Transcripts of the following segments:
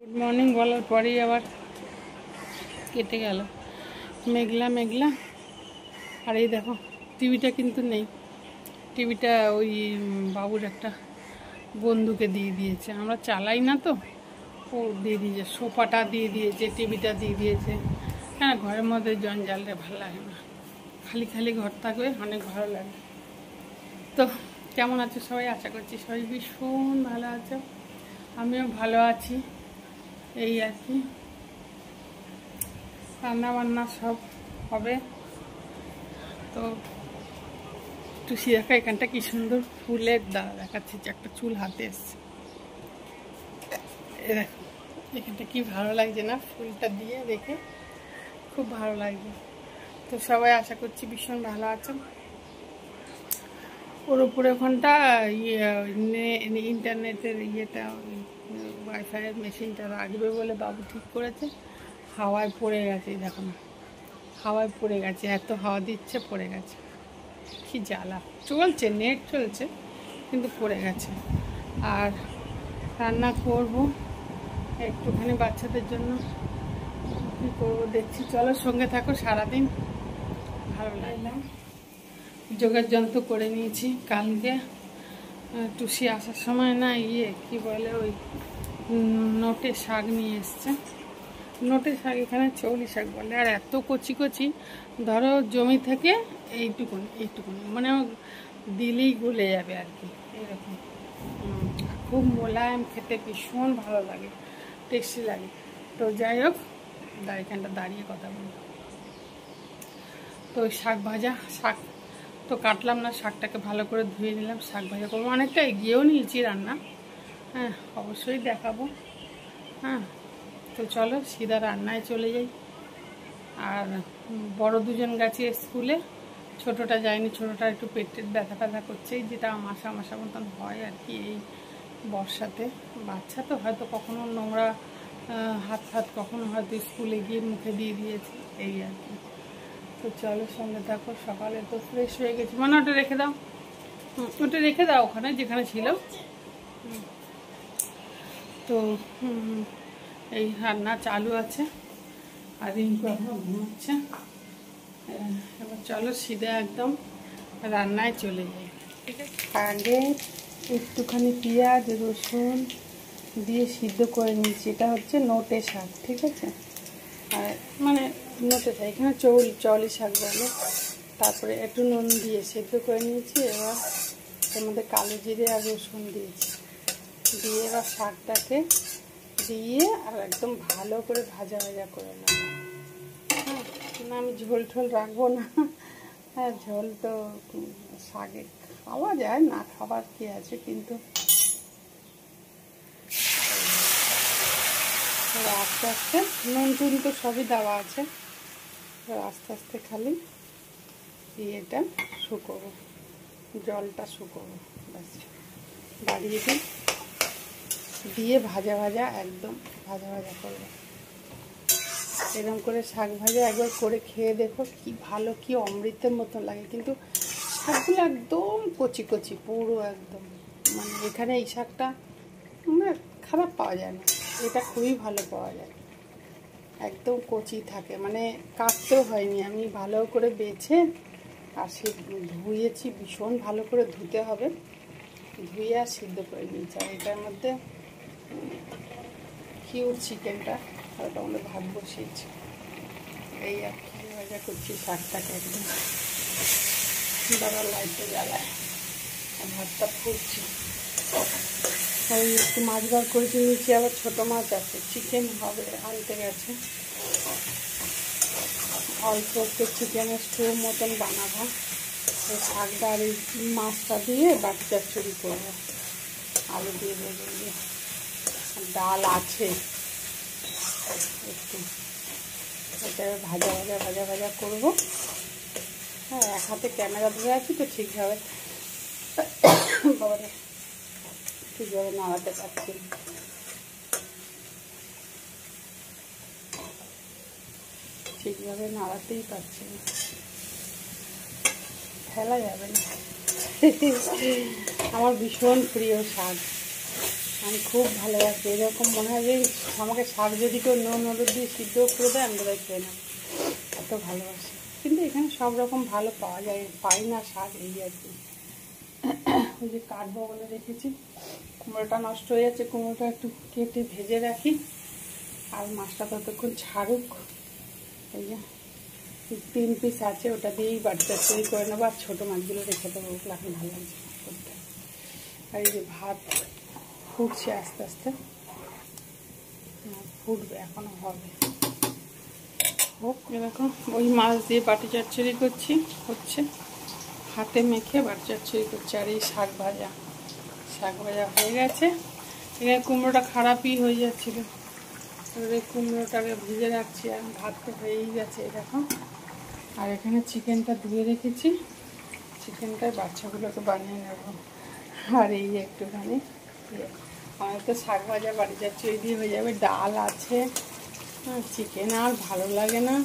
Good morning বলার পরেই আবার কেটে গেল। মেঘলা মেঘলা। আর এই দেখো টিভিটা কিন্তু নেই, টিভিটা ওই বাবুর একটা বন্ধুকে দিয়ে দিয়েছে, আমরা চালাই না তো, ও দিয়ে দিয়েছে। সোফাটা দিয়ে দিয়েছে, টিভিটা দিয়ে দিয়েছে। হ্যাঁ, ঘরের মধ্যে জঞ্জালটা ভালো লাগে না, খালি খালি ঘর থাকবে অনেক ভালো লাগে। তো কেমন আছো সবাই? আশা করছি সবাই ভীষণ ভালো আছো, আমিও ভালো আছি। এই আর কি, রান্না বান্না সব হবে। তো টুসি দেখা এখানটা কি সুন্দর ফুলের দাঁড়া দেখাচ্ছে, যে একটা চুল হাতে এসছে। দেখো এখানটা কি ভালো লাগছে না, ফুলটা দিয়ে দেখে খুব ভালো লাগছে। তো সবাই আশা করছি ভীষণ ভালো আছো। ওর উপরে ওখানটা ইন্টারনেটের ইয়েটা, ওয়াইফাইয়ের মেশিনটা রাখবে বলে বাবু ঠিক করেছে। হাওয়ায় পড়ে গেছে, দেখো না, হাওয়ায় পড়ে গেছে, এত হাওয়া দিচ্ছে পড়ে গেছে। কি জ্বালা, চলছে নেট চলছে কিন্তু পড়ে গেছে। আর রান্না করব একটুখানি বাচ্চাদের জন্য, কী করবো দেখছি, চলো সঙ্গে থাকো সারাদিন। ভালো লাগলাম। যোগের যন্ত্র করে নিয়েছি কালকে, টুসি আসার সময় না কি বলে ওই নোটে শাক নিয়ে এসছে। নোটে শাক এখানে চৌলি শাক বলে, আর এত কচি কচি, ধরো জমি থেকে এইটুকুন মানে দিলেই গলে যাবে আর কি, এরকম। খুব মোলায়েম, খেতে ভীষণ ভালো লাগে, টেস্টি লাগে। তো যাই হোক, এখানটা দাঁড়িয়ে কথা বলি। তো শাক ভাজা, শাক তো কাটলাম না, শাকটাকে ভালো করে ধুয়ে নিলাম, শাক ভাজা করবো। অনেকটা এগিয়েও নিয়েছি রান্না, হ্যাঁ অবশ্যই দেখাবো। হ্যাঁ, তো চলো সিধা রান্নায় চলে যাই। আর বড় দুজন গেছে স্কুলে, ছোটোটা যায়নি, ছোটোটা একটু পেটের ব্যথা করছে, যেটা মাসা মতন হয় আর কি এই বর্ষাতে। বাচ্চা তো হয়তো কখনো নোংরা হাত কখনো হয়তো স্কুলে গিয়ে মুখে দিয়ে দিয়েছে, এই আর কি। তো চলো সঙ্গে থাকো। সকালে তো ফ্রেশ হয়ে গেছি, মানে ওটা রেখে দাও, ওটা রেখে দাও ওখানে যেখানে ছিল। তো এই রান্না চালু আছে, আর রিঙ্কু এখনো ঘুমোচ্ছে। এবার চলো সিধা একদম রান্নায় চলে যাই, ঠিক আছে। আগে একটুখানি পেঁয়াজ রসুন দিয়ে সিদ্ধ করে নিয়েছি, এটা হচ্ছে নোটে শাক, ঠিক আছে। আর মানে নোটে শাক, এখানে চৌলি শাক বলে। তারপরে একটু নুন দিয়ে সিদ্ধ করে নিয়েছি। এবার এর মধ্যে কালো জিরে আর রসুন দিয়েছি, দিয়ে এবার শাকটাকে দিয়ে আর একদম ভালো করে ভাজা করে নেব। হ্যাঁ, না আমি ঝোল ঠোল রাখবো না। হ্যাঁ, ঝোল তো শাকে খাওয়া যায়, না খাবার কি আছে, কিন্তু আস্তে আস্তে নুন টুন তো সবই দেওয়া আছে, আস্তে আস্তে খালি এটা শুকোবো, জলটা শুকোবো, ব্যাস বাড়িয়ে দিই, দিয়ে ভাজা একদম ভাজা করবো। এরকম করে শাক ভাজা একবার করে খেয়ে দেখো, কি ভালো, কি অমৃতের মতো লাগে। কিন্তু শাকগুলো একদম কচি কচি, পুরো একদম, মানে এখানে এই শাকটা খারাপ পাওয়া যায় না, এটা খুবই ভালো পাওয়া যায়, একদম কচি থাকে, মানে কাটতেও হয়নি। আমি ভালো করে বেছে আর সে ধুয়েছি, ভীষণ ভালো করে ধুতে হবে, ধুয়ে আর সিদ্ধ করে নিয়েছি। আর এটার মধ্যে কিউট চিকেনটা ওটা আমাদের ভাত বসিয়েছি, এই আর কি ভাজা করছি শাকটাকে একদম। দাদা লাইটটা জ্বালায়, ভাতটা ফুটছি। ওই একটু মাছ বার করেছি, নিচে আবার ছোটো মাছ আছে, চিকেন হবে আনতে গেছে। অল্প একটু চিকেনের স্টু মতন বানাবো, ওই শাকটা আর এই মাছটা দিয়ে বাটি চচ্চড়ি করবো, আলু দিয়ে বেগুন দিয়ে। ডাল আছে একটু, এটা ভাজা করবো। হ্যাঁ, এক হাতে ক্যামেরা ধরে আছি তো ঠিকভাবে বাবারে ঠিকভাবে নাড়াতে পারছি, ঠিকভাবে নাড়াতেই পারছি না, ফেলা যাবে না। আমার ভীষণ প্রিয় শাক, আমি খুব ভালোবাসি। এরকম মনে হয় যে আমাকে শাক যদি কেউ নুন হলুদ দিয়ে সিদ্ধ করে দেয় আমি তাই খেয়ে নেব, এত ভালোবাসি। কিন্তু এখানে সব রকম ভালো পাওয়া যায়, পাই না শাক, এই আর কি। ওই যে কাটবো বলে রেখেছি, কুমড়োটা নষ্ট হয়ে যাচ্ছে, কুমড়োটা একটু কেটে ভেজে রাখি, আর মাছটা ততক্ষণ ছাড়ুক। এই যে 3 পিস আছে, ওটা দিয়েই বাড়ি চচ্চড়ি করে নেবো, আর ছোটো মাছগুলো রেখে দেবো, ওগুলো এখন ভালো লাগছে করতে। আর এই যে ভাত ফুটছে আস্তে আস্তে, ফুটবে, এখনো হবে, হোক। এরকম ওই মাছ দিয়ে বাটি চচ্চড়ি করছি, হচ্ছে হাতে মেখে বাটি চচ্চড়ি করছি। আর এই শাক ভাজা হয়ে গেছে। এখানে কুমড়োটা খারাপই হয়ে যাচ্ছিলো, এবারে কুমড়োটাকে ভেজে রাখছি, আর ভাত তো হয়েই গেছে এরকম। আর এখানে চিকেনটা ধুয়ে রেখেছি, চিকেনটায় বাচ্চাগুলোকে বানিয়ে নেব। আর এই একটুখানি আমার তো শাক ভাজা বাড়ি যাচ্ছে, ওই দিয়ে হয়ে যাবে। ডাল আছে, চিকেন আর ভালো লাগে না,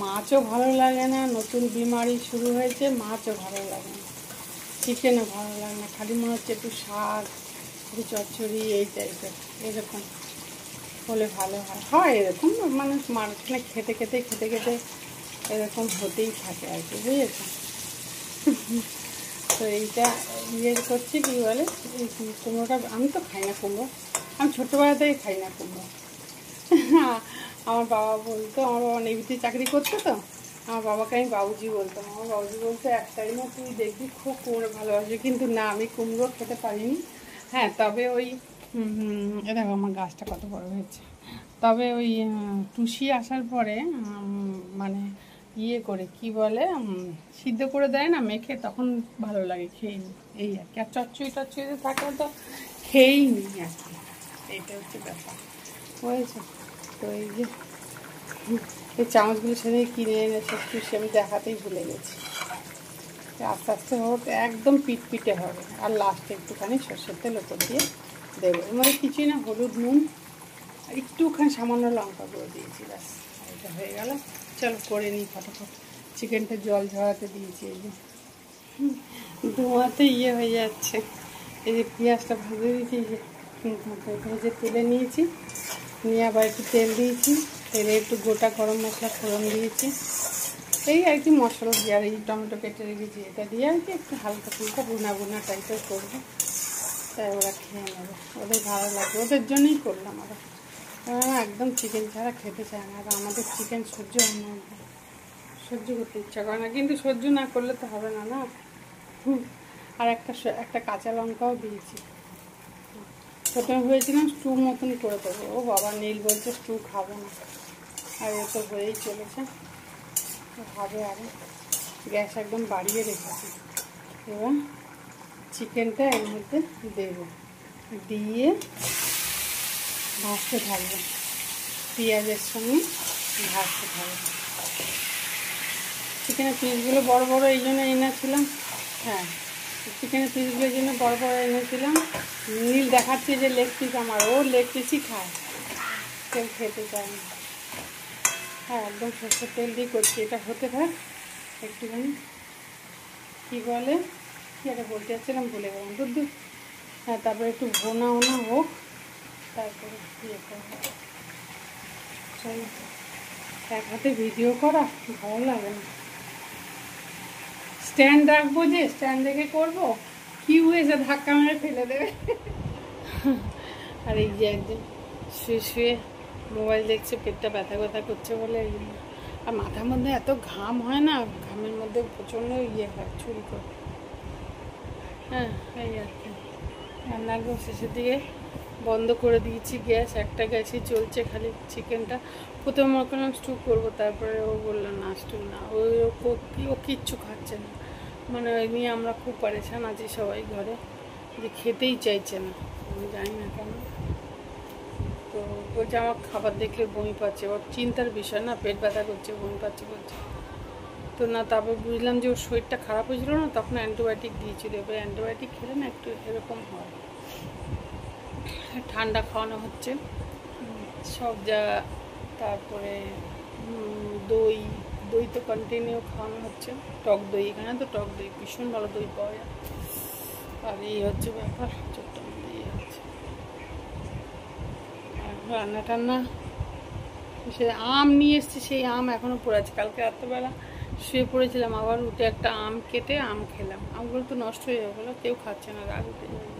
মাছও ভালো লাগে না, নতুন বিমারি শুরু হয়েছে, মাছও ভালো লাগে না, চিকেনও ভালো লাগে না, খালি মনে হচ্ছে একটু শাক, একটু চচ্চড়ি এই টাইপের, এরকম হলে ভালো হয়। হয় এরকম, মানে মাঝখানে খেতে খেতে এরকম হতেই থাকে আর কি, বুঝেছো? তো এইটা ইয়ে করছি, কী বলে, এই কুমড়োটা আমি তো খাই না কুমড়ো, আমি ছোটোবেলা থেকে খাই না কুমড়ো। আমার বাবা বলতো, আমার বাবা নেভিতে চাকরি করতো, তো আমার বাবাকে আমি বাবুজি বলতাম। আমার বাবুজি বলতো একটাই না, তুই দেখবি খুব কুমড়ো ভালোবাসি, কিন্তু না, আমি কুমড়ো খেতে পারিনি। হ্যাঁ, তবে ওই দেখো আমার গাছটা কত বড় হয়েছে। তবে ওই টুসি আসার পরে মানে ইয়ে করে কি বলে, সিদ্ধ করে দেয় না মেখে, তখন ভালো লাগে, খেয়ে নি, এই আর কি। আর চচ্চড়ি থাকলে তো খেয়েই নি আর কি, এইটা হচ্ছে ব্যাপার, বুঝেছো? তো এই যে এই চামচগুলো সেদিন কিনে এনেছে টুসি, আমি দেখাতেই ভুলে গেছি। আস্তে আস্তে হোক, একদম পিটপিটে হবে, আর লাস্টে একটুখানি সর্ষের তেল ওপর দিয়ে দেবো। এর মধ্যে কিছুই না, হলুদ, নুন, একটুখানি সামান্য লঙ্কা গুঁড়ো দিয়েছি, ব্যাস, এটা হয়ে গেল। চলো করে নিই ফটাফট। চিকেনটা জল ঝরাতে দিয়েছি, এই যে ধোঁয়াতে ইয়ে হয়ে যাচ্ছে। এই যে পেঁয়াজটা ভেজে দিয়েছি, ভেজে তুলে নিয়েছি, নিয়ে আবার একটু তেল দিয়েছি, তেলে একটু গোটা গরম মশলা ফোড়ন দিয়েছি, এই আর কি মশলা দিয়ে, আর এই টমেটো কেটে রেখেছি, এটা দিয়ে আর কি একটু হালকা ফুলকা ভুনা টাইপের করবো, তাই ওরা খেয়ে নেবে, ওদের ভালো লাগবে, ওদের জন্যই করলাম। ওরা একদম চিকেন ছাড়া খেতে চায় না, আর আমাদের চিকেন সহ্য করতে ইচ্ছা করে না, কিন্তু সহ্য না করলে তো হবে না, না। আর একটা কাঁচা লঙ্কাও দিয়েছি। প্রথমে ভেবেছিলাম স্টু মতন করে দেবো, ও বাবা, নীল বলছে স্টু খাবো না, আর এ তো হয়েই চলেছে, হবে। আরও গ্যাস একদম বাড়িয়ে রেখেছি। এবার চিকেনটা এর মধ্যে দেবো, দিয়ে ভাজতে থাকবো, পেঁয়াজের সঙ্গে ভাজতে থাকবো। চিকেনের পিসগুলো বড় বড় এই জন্য এনেছিলাম, হ্যাঁ, চিকেনের পিসগুলোর জন্য বড় বড় এনেছিলাম। নীল দেখাচ্ছে যে লেগ পিস আমার, ও লেগ পিসই খায়, কেউ খেতে চায় না। হ্যাঁ, একদম সরষের তেল দিয়ে করছি, এটা হতে থাক একটুখানি। কী বলে, কী একটা বলতে যাচ্ছিলাম, ভুলে গেলাম, দুধ। হ্যাঁ, তারপরে একটু ভোনা হোক, তারপরে ইয়ে করবো। চলো, এক হাতে ভিডিও করা ভালো লাগে না, স্ট্যান্ড রাখবো, যে স্ট্যান্ড রেখে করবো, কিউ এসে ধাক্কা মেরে ফেলে দেবে। আর এই যে একদিন শুয়ে মোবাইল দেখছে, পেটটা ব্যথা করছে বলে, আর মাথার মধ্যে এত ঘাম হয় না, ঘামের মধ্যে প্রচণ্ড ইয়ে হয়, চুরি করে। হ্যাঁ, এই আর কি। রান্নাগুলো শেষের দিকে বন্ধ করে দিয়েছি গ্যাস, একটা গ্যাসই চলছে, খালি চিকেনটা। প্রথমে মনে করলাম স্টু করবো, তারপরে ও বললো না স্টু না, ও কিচ্ছু খাচ্ছে না, মানে ওই নিয়ে আমরা খুব পরেশান আছি সবাই ঘরে, যে খেতেই চাইছে না, আমি জানি না কেন। তো বলছে আমার খাবার দেখলে বমি পাচ্ছে, ওর চিন্তার বিষয় না, পেট ব্যথা করছে, বমি পাচ্ছে বলছে। তো না, তারপর বুঝলাম যে ওর শরীরটা খারাপ হয়েছিল না, তখন অ্যান্টিবায়োটিক দিয়েছিল, এবার অ্যান্টিবায়োটিক খেলে না একটু এরকম হয়। ঠান্ডা খাওয়ানো হচ্ছে সব যা, তারপরে দই তো কন্টিনিউ খাওয়ানো হচ্ছে, টক দই, এখানে তো টক দই ভীষণ ভালো দই পাওয়া যায়। আর এই হচ্ছে ব্যাপার, চোখটা মধ্যে ইয়ে হচ্ছে। রান্না টান্না, সে আম নিয়ে এসছে, সেই আম এখনও পড়ে আছে। কালকে রাত্রেবেলা শুয়ে পড়েছিলাম, আবার উঠে একটা আম কেটে আম খেলাম। আমগুলো তো নষ্ট হয়ে যাবে, বলো, কেউ খাচ্ছে না, রাগ উঠে যাবে।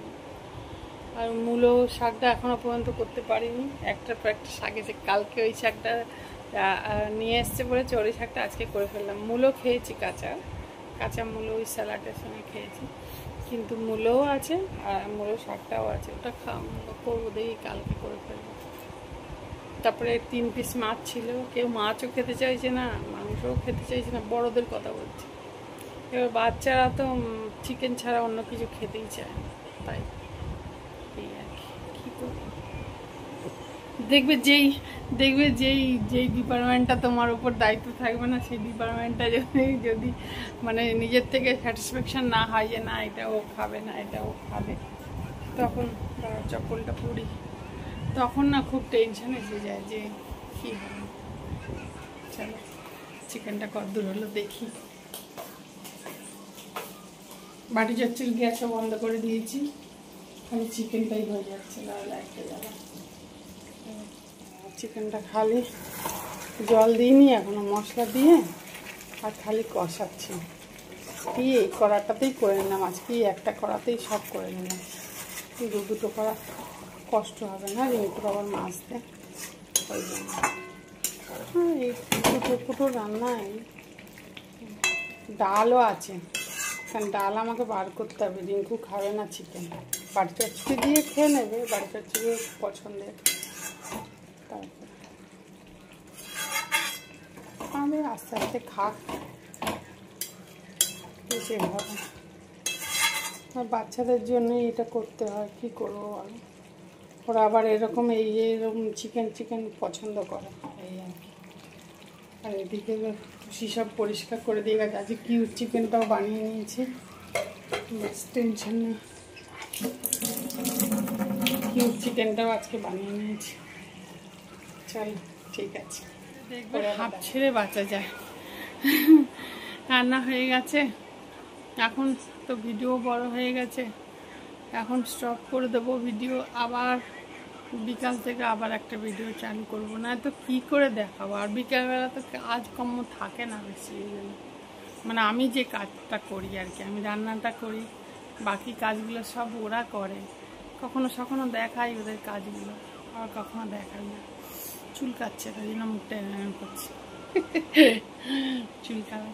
আর মূলো শাকটা এখনও পর্যন্ত করতে পারিনি, একটার পর একটা শাক এসে, কালকে ওই শাকটা নিয়ে এসছে বলেছে, ওই শাকটা আজকে করে ফেললাম। মূলো খেয়েছি, কাঁচা কাঁচা মূলো ওই স্যালাডের সঙ্গে খেয়েছি, কিন্তু মূলোও আছে আর মূলো শাকটাও আছে, ওটা করবো, দেখি কালকে করে ফেলবো। তারপরে 3 পিস মাছ ছিল, কেউ মাছও খেতে চাইছে না, মাংসও খেতে চাইছে না, বড়দের কথা বলছি। এবার বাচ্চারা তো চিকেন ছাড়া অন্য কিছু খেতেই চায় না, তাই এই আর কি, কী করবো। দেখবে যেই ডিপার্টমেন্টটা তোমার উপর দায়িত্ব থাকবে না, সেই ডিপার্টমেন্টটা যদি মানে নিজের থেকে স্যাটিসফ্যাকশন না হয় যে না এটা ও খাবে না, এটা ও খাবে, তখন চপ্পলটা পড়ি, তখন না খুব টেনশন এসে যায় যে কী হবে। চলো চিকেনটা কতদূর হলো দেখি। বাটি চচ্চড়ি গ্যাসও বন্ধ করে দিয়েছি, খালি চিকেনটাই হয়ে যাচ্ছে, লাইটে যাবে। চিকেনটা খালি জল দিইনি এখনো, মশলা দিয়ে আর খালি কষাচ্ছি। কি এই কড়াটাতেই করে নিলাম আজকে, একটা কড়াতেই সব করে নিলাম, দুটো করা কষ্ট হবে না, রিঙ্কুর আবার মাছতে, ওই জন্য। হ্যাঁ, এই ফুটো রান্না। ডালও আছে, কারণ ডাল আমাকে বার করতে হবে, রিঙ্কু খাবে না চিকেন, বাটি চচ্চড়ি দিয়ে খেয়ে নেবে, বাটি চচ্চড়ি পছন্দের। তারপর আমি আস্তে আস্তে খাক, যেভাবে আর বাচ্চাদের জন্যই এটা করতে হয়, কি করবো বলো। ওরা আবার এরকম এইরকম চিকেন পছন্দ করে, এই আর কি। আর এদিকে সব পরিষ্কার করে দিয়ে গেছে, আজকে কিউট চিকেনটাও বানিয়ে নিয়েছি, বেশ টেনশন নেই। কিউট চিকেনটাও আজকে বানিয়ে নিয়েছি। চল ঠিক আছে, দেখবে হাফ ছেড়ে বাঁচা যায়। রান্না হয়ে গেছে, এখন তো ভিডিও বড় হয়ে গেছে, এখন স্টপ করে দেবো ভিডিও, আবার বিকাল থেকে আবার একটা ভিডিও চালু করবো, না তো কী করে দেখাবো। আর বিকালবেলা তো কাজকর্ম থাকে না বেশি, মানে আমি যে কাজটা করি আর কি, আমি রান্নাটা করি, বাকি কাজগুলো সব ওরা করে। কখনো দেখাই ওদের কাজগুলো, আর কখনো দেখাই না। চুল কাটছে, তাই জন্য মুখটা এরকম করছে, চুল কাটা।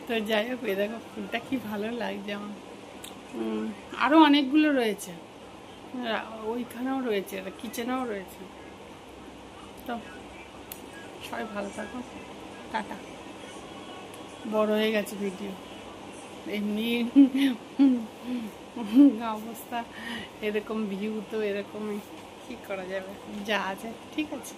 তো যাই হোক, এ দেখো ফুলটা কি ভালো লাগছে আমার। আরও অনেকগুলো রয়েছে, ওইখানেও রয়েছে, কিচেনেও রয়েছে। তো সবাই ভালো থাকো, টাটা। বড় হয়ে গেছে ভিডিও, এমনি অবস্থা এরকম, ভিউ তো এরকমই, কী করা যাবে, যা আছে ঠিক আছে।